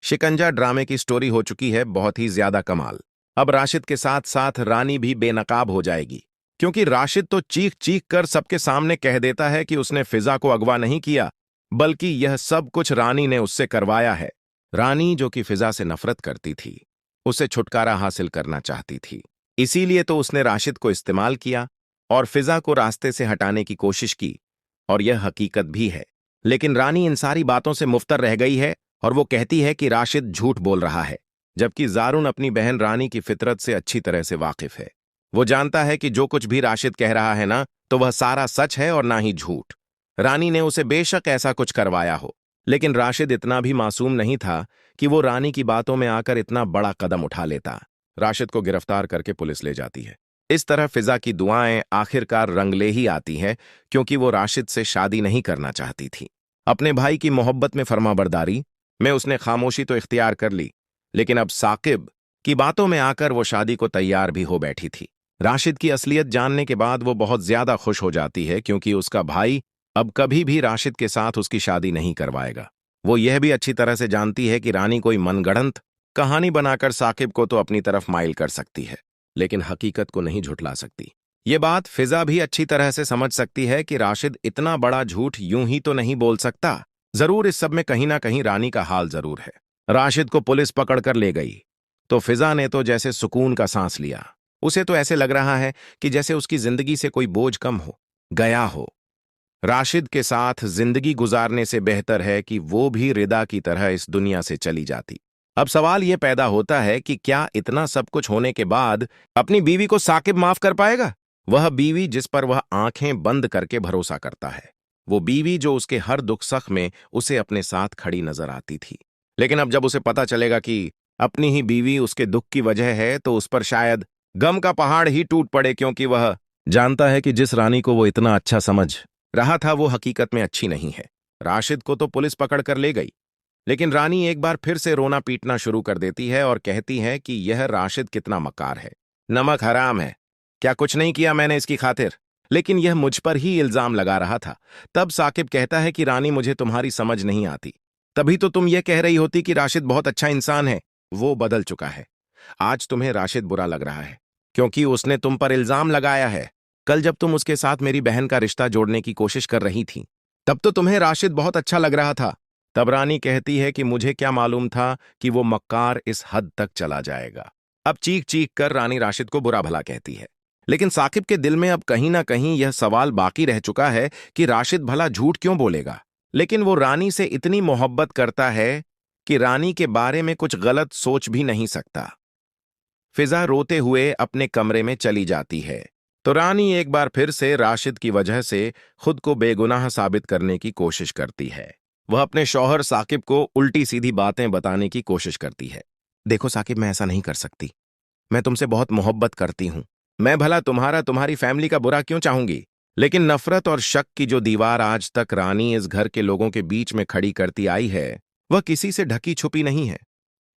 शिकंजा ड्रामे की स्टोरी हो चुकी है बहुत ही ज्यादा कमाल। अब राशिद के साथ साथ रानी भी बेनकाब हो जाएगी, क्योंकि राशिद तो चीख चीख कर सबके सामने कह देता है कि उसने फिजा को अगवा नहीं किया, बल्कि यह सब कुछ रानी ने उससे करवाया है। रानी जो कि फिजा से नफरत करती थी, उसे छुटकारा हासिल करना चाहती थी, इसीलिए तो उसने राशिद को इस्तेमाल किया और फिजा को रास्ते से हटाने की कोशिश की। और यह हकीकत भी है। लेकिन रानी इन सारी बातों से मुफ्तर रह गई है और वो कहती है कि राशिद झूठ बोल रहा है, जबकि जारुन अपनी बहन रानी की फितरत से अच्छी तरह से वाकिफ है। वो जानता है कि जो कुछ भी राशिद कह रहा है ना, तो वह सारा सच है और ना ही झूठ। रानी ने उसे बेशक ऐसा कुछ करवाया हो, लेकिन राशिद इतना भी मासूम नहीं था कि वो रानी की बातों में आकर इतना बड़ा कदम उठा लेता। राशिद को गिरफ्तार करके पुलिस ले जाती है। इस तरह फिजा की दुआएं आखिरकार रंग ले ही आती हैं, क्योंकि वो राशिद से शादी नहीं करना चाहती थी। अपने भाई की मोहब्बत में फर्माबरदारी में उसने खामोशी तो इख्तियार कर ली, लेकिन अब साकिब की बातों में आकर वो शादी को तैयार भी हो बैठी थी। राशिद की असलियत जानने के बाद वो बहुत ज्यादा खुश हो जाती है, क्योंकि उसका भाई अब कभी भी राशिद के साथ उसकी शादी नहीं करवाएगा। वो यह भी अच्छी तरह से जानती है कि रानी कोई मनगढ़ंत कहानी बनाकर साकिब को तो अपनी तरफ माइल कर सकती है, लेकिन हकीकत को नहीं झुठला सकती। ये बात फिजा भी अच्छी तरह से समझ सकती है कि राशिद इतना बड़ा झूठ यूं ही तो नहीं बोल सकता। जरूर इस सब में कहीं ना कहीं रानी का हाल जरूर है। राशिद को पुलिस पकड़कर ले गई तो फिजा ने तो जैसे सुकून का सांस लिया। उसे तो ऐसे लग रहा है कि जैसे उसकी जिंदगी से कोई बोझ कम हो गया हो। राशिद के साथ जिंदगी गुजारने से बेहतर है कि वो भी रिदा की तरह इस दुनिया से चली जाती। अब सवाल यह पैदा होता है कि क्या इतना सब कुछ होने के बाद अपनी बीवी को साकिब माफ कर पाएगा? वह बीवी जिस पर वह आंखें बंद करके भरोसा करता है, वो बीवी जो उसके हर दुख सुख में उसे अपने साथ खड़ी नजर आती थी। लेकिन अब जब उसे पता चलेगा कि अपनी ही बीवी उसके दुख की वजह है, तो उस पर शायद गम का पहाड़ ही टूट पड़े, क्योंकि वह जानता है कि जिस रानी को वो इतना अच्छा समझ रहा था वो हकीकत में अच्छी नहीं है। राशिद को तो पुलिस पकड़ कर ले गई, लेकिन रानी एक बार फिर से रोना पीटना शुरू कर देती है और कहती है कि यह राशिद कितना मक्कार है, नमक हराम है। क्या कुछ नहीं किया मैंने इसकी खातिर, लेकिन यह मुझ पर ही इल्जाम लगा रहा था। तब साकिब कहता है कि रानी मुझे तुम्हारी समझ नहीं आती, तभी तो तुम यह कह रही होती कि राशिद बहुत अच्छा इंसान है। वो बदल चुका है। आज तुम्हें राशिद बुरा लग रहा है क्योंकि उसने तुम पर इल्जाम लगाया है। कल जब तुम उसके साथ मेरी बहन का रिश्ता जोड़ने की कोशिश कर रही थी, तब तो तुम्हें राशिद बहुत अच्छा लग रहा था। तब रानी कहती है कि मुझे क्या मालूम था कि वो मक्कार इस हद तक चला जाएगा। अब चीख चीख कर रानी राशिद को बुरा भला कहती है, लेकिन साकिब के दिल में अब कहीं ना कहीं यह सवाल बाकी रह चुका है कि राशिद भला झूठ क्यों बोलेगा। लेकिन वो रानी से इतनी मोहब्बत करता है कि रानी के बारे में कुछ गलत सोच भी नहीं सकता। फिजा रोते हुए अपने कमरे में चली जाती है तो रानी एक बार फिर से राशिद की वजह से खुद को बेगुनाह साबित करने की कोशिश करती है। वह अपने शौहर साकिब को उल्टी सीधी बातें बताने की कोशिश करती है। देखो साकिब, मैं ऐसा नहीं कर सकती। मैं तुमसे बहुत मोहब्बत करती हूं। मैं भला तुम्हारी फैमिली का बुरा क्यों चाहूंगी? लेकिन नफरत और शक की जो दीवार आज तक रानी इस घर के लोगों के बीच में खड़ी करती आई है, वह किसी से ढकी छुपी नहीं है।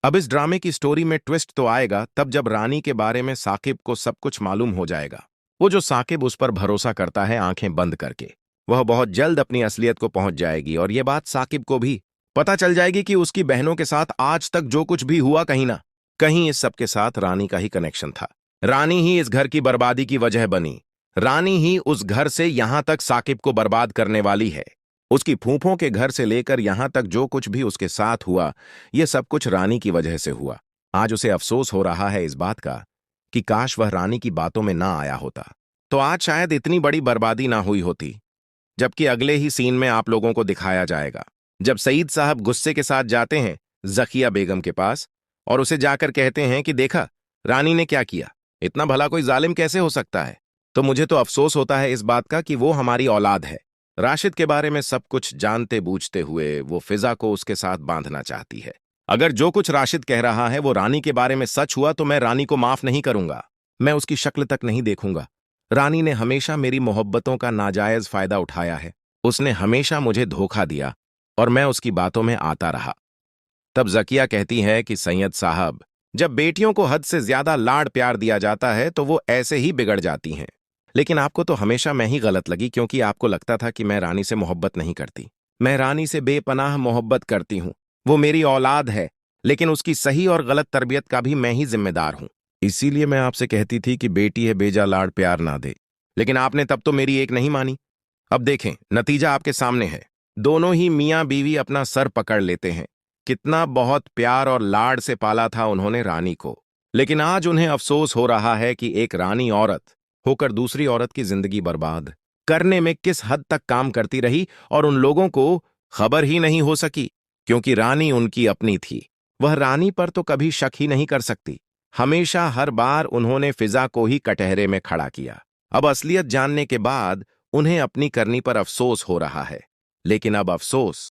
अब इस ड्रामे की स्टोरी में ट्विस्ट तो आएगा तब जब रानी के बारे में साकिब को सब कुछ मालूम हो जाएगा। वो जो साकिब उस पर भरोसा करता है आंखें बंद करके, वह बहुत जल्द अपनी असलियत को पहुंच जाएगी और यह बात साकिब को भी पता चल जाएगी कि उसकी बहनों के साथ आज तक जो कुछ भी हुआ, कहीं ना कहीं इस सब के साथ रानी का ही कनेक्शन था। रानी ही इस घर की बर्बादी की वजह बनी। रानी ही उस घर से यहां तक साकिब को बर्बाद करने वाली है। उसकी फूफों के घर से लेकर यहां तक जो कुछ भी उसके साथ हुआ, यह सब कुछ रानी की वजह से हुआ। आज उसे अफसोस हो रहा है इस बात का कि काश वह रानी की बातों में ना आया होता, तो आज शायद इतनी बड़ी बर्बादी ना हुई होती। जबकि अगले ही सीन में आप लोगों को दिखाया जाएगा जब सईद साहब गुस्से के साथ जाते हैं जकिया बेगम के पास और उसे जाकर कहते हैं कि देखा रानी ने क्या किया, इतना भला कोई जालिम कैसे हो सकता है। तो मुझे तो अफसोस होता है इस बात का कि वो हमारी औलाद है। राशिद के बारे में सब कुछ जानते बूझते हुए वो फिजा को उसके साथ बांधना चाहती है। अगर जो कुछ राशिद कह रहा है वो रानी के बारे में सच हुआ तो मैं रानी को माफ नहीं करूंगा। मैं उसकी शक्ल तक नहीं देखूंगा। रानी ने हमेशा मेरी मोहब्बतों का नाजायज फायदा उठाया है। उसने हमेशा मुझे धोखा दिया और मैं उसकी बातों में आता रहा। तब जकिया कहती है कि सैयद साहब, जब बेटियों को हद से ज्यादा लाड़ प्यार दिया जाता है तो वो ऐसे ही बिगड़ जाती हैं। लेकिन आपको तो हमेशा मैं ही गलत लगी, क्योंकि आपको लगता था कि मैं रानी से मोहब्बत नहीं करती। मैं रानी से बेपनाह मोहब्बत करती हूं। वो मेरी औलाद है। लेकिन उसकी सही और गलत तरबियत का भी मैं ही जिम्मेदार हूं। इसीलिए मैं आपसे कहती थी कि बेटी है बेजा लाड प्यार ना दे, लेकिन आपने तब तो मेरी एक नहीं मानी। अब देखें, नतीजा आपके सामने है। दोनों ही मियां बीवी अपना सर पकड़ लेते हैं। कितना बहुत प्यार और लाड से पाला था उन्होंने रानी को, लेकिन आज उन्हें अफसोस हो रहा है कि एक रानी औरत होकर दूसरी औरत की जिंदगी बर्बाद करने में किस हद तक काम करती रही, और उन लोगों को खबर ही नहीं हो सकी, क्योंकि रानी उनकी अपनी थी। वह रानी पर तो कभी शक ही नहीं कर सकती। हमेशा हर बार उन्होंने फिजा को ही कटहरे में खड़ा किया। अब असलियत जानने के बाद उन्हें अपनी करनी पर अफसोस हो रहा है, लेकिन अब अफसोस